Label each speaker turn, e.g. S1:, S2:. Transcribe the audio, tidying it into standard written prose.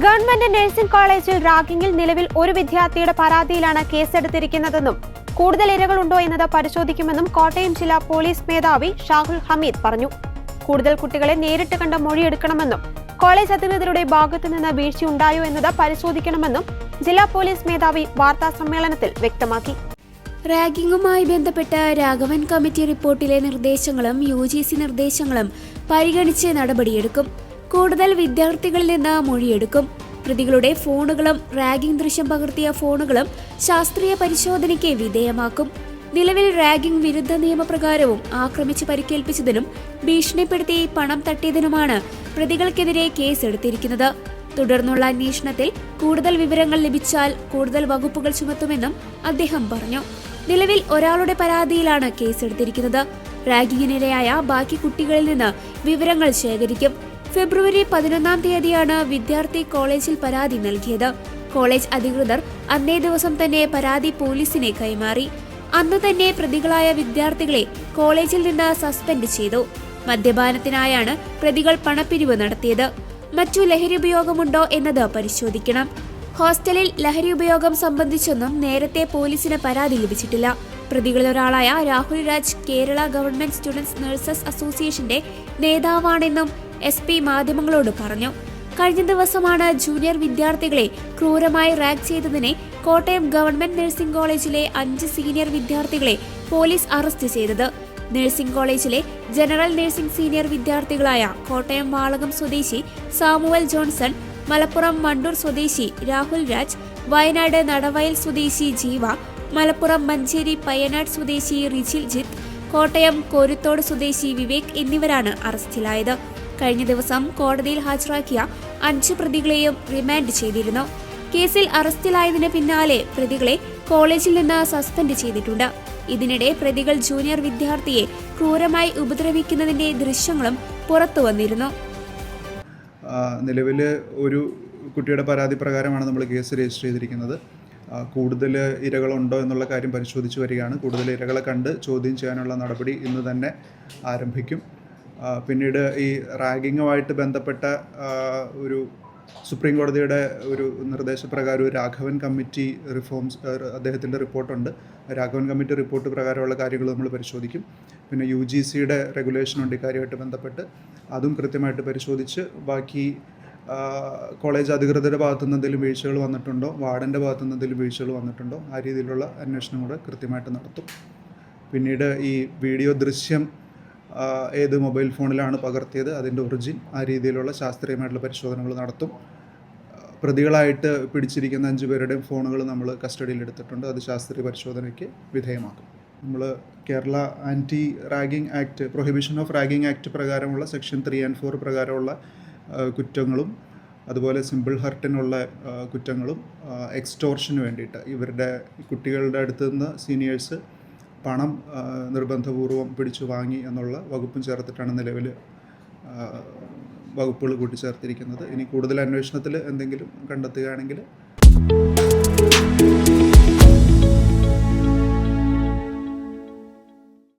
S1: Government nursing കോളേജിൽ റാഗിംഗിൽ നിലവിൽ ഒരു വിദ്യാർത്ഥിയുടെ പരാതിയിലാണ് കേസെടുത്തിരിക്കുന്നതെന്നും കൂടുതൽ ഇരകളുണ്ടോ എന്നത് പരിശോധിക്കുമെന്നും കോട്ടയം ജില്ലാ പോലീസ് മേധാവി ഷാഹുൽ ഹമീദ് പറഞ്ഞു. കൂടുതൽ കുട്ടികളെ നേരിട്ട് കണ്ട് മൊഴിയെടുക്കണമെന്നും കോളേജ് അധികൃതരുടെ ഭാഗത്തുനിന്ന് വീഴ്ചയുണ്ടായോ എന്നത് പരിശോധിക്കണമെന്നും ജില്ലാ പോലീസ് മേധാവി വാർത്താ സമ്മേളനത്തിൽ വ്യക്തമാക്കി.
S2: റാഗിംഗുമായി ബന്ധപ്പെട്ട രാഘവൻ കമ്മിറ്റി റിപ്പോർട്ടിലെ നിർദ്ദേശങ്ങളും UGC നിർദ്ദേശങ്ങളും പരിഗണിച്ച് നടപടിയെടുക്കും. കൂടുതൽ വിദ്യാർത്ഥികളിൽ നിന്ന് മൊഴിയെടുക്കും. പ്രതികളുടെ ഫോണുകളും റാഗിംഗ് ദൃശ്യം പകർത്തിയ ഫോണുകളും ശാസ്ത്രീയ പരിശോധനയ്ക്ക് വിധേയമാക്കും. നിലവിൽ റാഗിംഗ് വിരുദ്ധ നിയമപ്രകാരവും ആക്രമിച്ച് പരിക്കേൽപ്പിച്ചതിനും ഭീഷണിപ്പെടുത്തി പണം തട്ടിയതിനുമാണ് പ്രതികൾക്കെതിരെ കേസെടുത്തിരിക്കുന്നത്. തുടർന്നുള്ള അന്വേഷണത്തിൽ കൂടുതൽ വിവരങ്ങൾ ലഭിച്ചാൽ കൂടുതൽ വകുപ്പുകൾ ചുമത്തുമെന്നും അദ്ദേഹം പറഞ്ഞു. നിലവിൽ ഒരാളുടെ പരാതിയിലാണ് കേസെടുത്തിരിക്കുന്നത്. റാഗിങ്ങിനിരയായ ബാക്കി കുട്ടികളിൽ നിന്ന് വിവരങ്ങൾ ശേഖരിക്കും. ഫെബ്രുവരി 11-ാം തീയതിയാണ് വിദ്യാർത്ഥി കോളേജിൽ പരാതി നൽകിയത്. കോളേജ് അധികൃതർ അന്നേ ദിവസം തന്നെ പരാതി പോലീസിനെ കൈമാറി. അന്നു തന്നെ പ്രതികളായ വിദ്യാർത്ഥികളെ കോളേജിൽ നിന്ന് സസ്പെൻഡ് ചെയ്തു. മദ്യപാനത്തിനായാണ് പ്രതികൾ പണപ്പിരിവ് നടത്തിയത്. മറ്റു ലഹരി ഉപയോഗമുണ്ടോ എന്നത് പരിശോധിക്കണം. ഹോസ്റ്റലിൽ ലഹരി ഉപയോഗം സംബന്ധിച്ചൊന്നും നേരത്തെ പോലീസിന് പരാതി ലഭിച്ചിട്ടില്ല. പ്രതികളിലൊരാളായ Rahul Raj Kerala government students nurses അസോസിയേഷന്റെ നേതാവാണെന്നും SP മാധ്യമങ്ങളോട് പറഞ്ഞു. കഴിഞ്ഞ ദിവസമാണ് ജൂനിയർ വിദ്യാർത്ഥികളെ ക്രൂരമായി റാഗ് ചെയ്തതിനെ കോട്ടയം ഗവൺമെന്റ് നഴ്സിംഗ് കോളേജിലെ 5 സീനിയർ വിദ്യാർത്ഥികളെ പോലീസ് അറസ്റ്റ് ചെയ്തത്. നഴ്സിംഗ് കോളേജിലെ ജനറൽ നഴ്സിംഗ് സീനിയർ വിദ്യാർത്ഥികളായ കോട്ടയം വാളകം സ്വദേശി സാമുവൽ ജോൺസൺ, മലപ്പുറം മണ്ടൂർ സ്വദേശി രാഹുൽ രാജ്, വയനാട് നടവയൽ സ്വദേശി ജീവ, മലപ്പുറം മഞ്ചേരി പയ്യനാട് സ്വദേശി റിജിൽ ജിത്ത്, കോട്ടയം കോരുത്തോട് സ്വദേശി വിവേക് എന്നിവരാണ് അറസ്റ്റിലായത്. കഴിഞ്ഞ ദിവസം കോടതിയിൽ ഹാജരാക്കിയ 5 പ്രതികളെയും റിമാൻഡ് ചെയ്തിരുന്നു. കേസിൽ അറസ്റ്റിലായതിന് പിന്നാലെ പ്രതികളെ കോളേജിൽ നിന്ന് സസ്പെൻഡ് ചെയ്തിട്ടുണ്ട്. ഇതിനിടെ പ്രതികൾ ജൂനിയർ വിദ്യാർത്ഥിയെ ക്രൂരമായി ഉപദ്രവിക്കുന്നതിന്റെ ദൃശ്യങ്ങളും പുറത്തു വന്നിരുന്നു.
S3: നിലവിൽ ഒരു കുട്ടിയുടെ പരാതി പ്രകാരമാണ് നമ്മൾ കേസ് രജിസ്റ്റർ ചെയ്തിരിക്കുന്നത്. കൂടുതൽ ഇരകളുണ്ടോ എന്നുള്ള കാര്യം പരിശോധിച്ച് വരികയാണ്. കൂടുതൽ ഇരകളെ കണ്ട് ചോദ്യം ചെയ്യാനുള്ള നടപടി ഇന്ന് തന്നെ ആരംഭിക്കും. പിന്നീട് ഈ റാഗിങ്ങുമായിട്ട് ബന്ധപ്പെട്ട ഒരു സുപ്രീം കോടതിയുടെ ഒരു നിർദ്ദേശപ്രകാരം രാഘവൻ കമ്മിറ്റി റിഫോംസ് അദ്ദേഹത്തിൻ്റെ റിപ്പോർട്ടുണ്ട്. രാഘവൻ കമ്മിറ്റി റിപ്പോർട്ട് പ്രകാരമുള്ള കാര്യങ്ങൾ നമ്മൾ പരിശോധിക്കും. പിന്നെ UGCയുടെ റെഗുലേഷനുണ്ട് ഇക്കാര്യമായിട്ട് ബന്ധപ്പെട്ട്, അതും കൃത്യമായിട്ട് പരിശോധിച്ച് ബാക്കി കോളേജ് അധികൃതരുടെ ഭാഗത്തുനിന്ന് എന്തെങ്കിലും വീഴ്ചകൾ വന്നിട്ടുണ്ടോ, വാർഡൻ്റെ ഭാഗത്തുനിന്ന് എന്തെങ്കിലും വീഴ്ചകൾ വന്നിട്ടുണ്ടോ, ആ രീതിയിലുള്ള അന്വേഷണം കൂടെ കൃത്യമായിട്ട് നടത്തും. പിന്നീട് ഈ വീഡിയോ ദൃശ്യം ഏത് മൊബൈൽ ഫോണിലാണ് പകർത്തിയത്, അതിൻ്റെ ഒറിജിൻ, ആ രീതിയിലുള്ള ശാസ്ത്രീയമായിട്ടുള്ള പരിശോധനകൾ നടത്തും. പ്രതികളായിട്ട് പിടിച്ചിരിക്കുന്ന 5 പേരുടെയും ഫോണുകൾ നമ്മൾ കസ്റ്റഡിയിൽ എടുത്തിട്ടുണ്ട്. അത് ശാസ്ത്രീയ പരിശോധനയ്ക്ക് വിധേയമാക്കും. നമ്മൾ Kerala anti ragging act, prohibition of ragging act പ്രകാരമുള്ള സെക്ഷൻ 3 and 4 പ്രകാരമുള്ള കുറ്റങ്ങളും അതുപോലെ സിമ്പിൾ ഹർട്ടിനുള്ള കുറ്റങ്ങളും എക്സ്റ്റോർഷന് വേണ്ടിയിട്ട് ഇവരുടെ കുട്ടികളുടെ അടുത്ത് നിന്ന് സീനിയേഴ്സ് പണം നിർബന്ധപൂർവം പിടിച്ചു വാങ്ങി എന്നുള്ള വകുപ്പും ചേർത്തിട്ടാണ് നിലവിൽ വകുപ്പുകൾ കൂട്ടിച്ചേർത്തിരിക്കുന്നത്. ഇനി കൂടുതൽ അന്വേഷണത്തിൽ എന്തെങ്കിലും കണ്ടെത്തുകയാണെങ്കിൽ